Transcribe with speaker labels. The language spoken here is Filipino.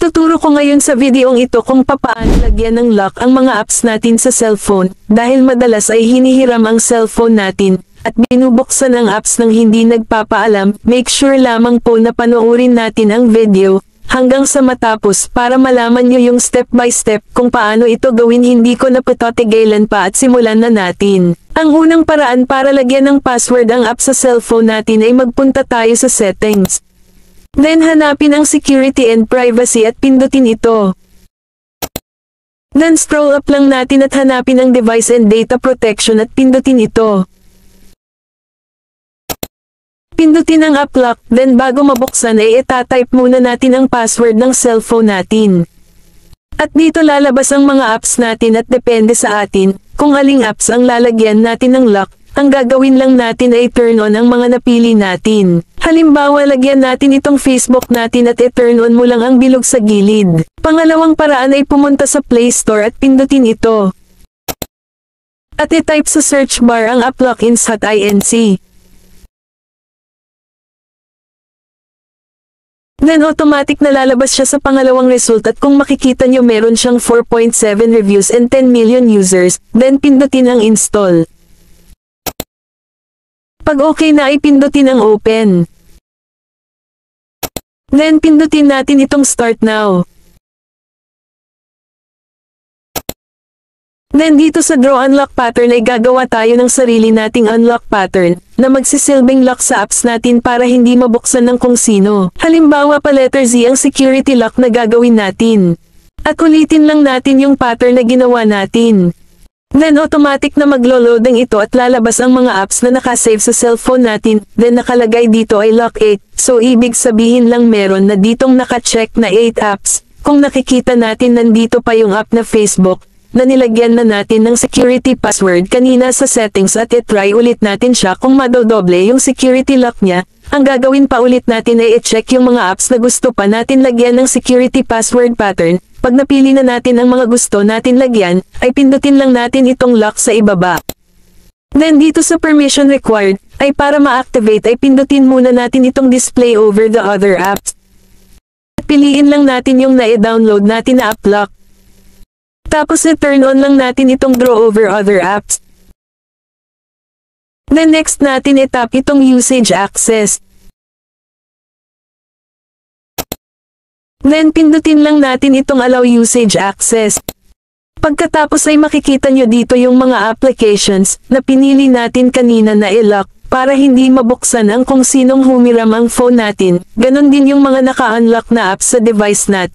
Speaker 1: Ituturo ko ngayon sa videong ito kung papaano lagyan ng lock ang mga apps natin sa cellphone, dahil madalas ay hinihiram ang cellphone natin, at binubuksan ang apps ng hindi nagpapaalam. Make sure lamang po na panoorin natin ang video, hanggang sa matapos para malaman nyo yung step by step kung paano ito gawin. Hindi ko na patatigilan pa at simulan na natin. Ang unang paraan para lagyan ng password ang app sa cellphone natin ay magpunta tayo sa settings. Then hanapin ang security and privacy at pindutin ito. Then scroll up lang natin at hanapin ang device and data protection at pindutin ito. Pindutin ang app lock, then bago mabuksan ay itatype muna natin ang password ng cellphone natin. At dito lalabas ang mga apps natin at depende sa atin kung aling apps ang lalagyan natin ng lock. Ang gagawin lang natin ay turn on ang mga napili natin. Halimbawa, lagyan natin itong Facebook natin at i-turn on mo lang ang bilog sa gilid. Pangalawang paraan ay pumunta sa Play Store at pindutin ito. At i-type sa search bar ang app lock-ins.inc. Then automatic na lalabas siya sa pangalawang result at kung makikita nyo meron siyang 4.7 reviews and 10 million users, then pindutin ang install. Pag okay na ay pindutin ang open. Then pindutin natin itong start now. Then dito sa draw unlock pattern ay gagawa tayo ng sarili nating unlock pattern na magsisilbing lock sa apps natin para hindi mabuksan ng kung sino. Halimbawa pa letter Z ang security lock na gagawin natin. At ulitin lang natin yung pattern na ginawa natin. Then automatic na maglo-loading ito at lalabas ang mga apps na nakasave sa cellphone natin. Then nakalagay dito ay lock 8. So ibig sabihin lang meron na ditong nakacheck na 8 apps. Kung nakikita natin nandito pa yung app na Facebook, na nilagyan na natin ng security password kanina sa settings at i-try ulit natin siya kung madodoble yung security lock niya. Ang gagawin pa ulit natin ay i-check yung mga apps na gusto pa natin lagyan ng security password pattern. Pag napili na natin ang mga gusto natin lagyan, ay pindutin lang natin itong lock sa ibaba. Then dito sa permission required, ay para ma-activate ay pindutin muna natin itong display over the other apps. Piliin lang natin yung na-download natin na app lock. Tapos i-turn on lang natin itong draw over other apps. Then next natin i-tap itong usage access. Then pindutin lang natin itong allow usage access. Pagkatapos ay makikita nyo dito yung mga applications na pinili natin kanina na i-lock para hindi mabuksan ang kung sinong humiram ang phone natin. Ganon din yung mga naka-unlock na apps sa device natin.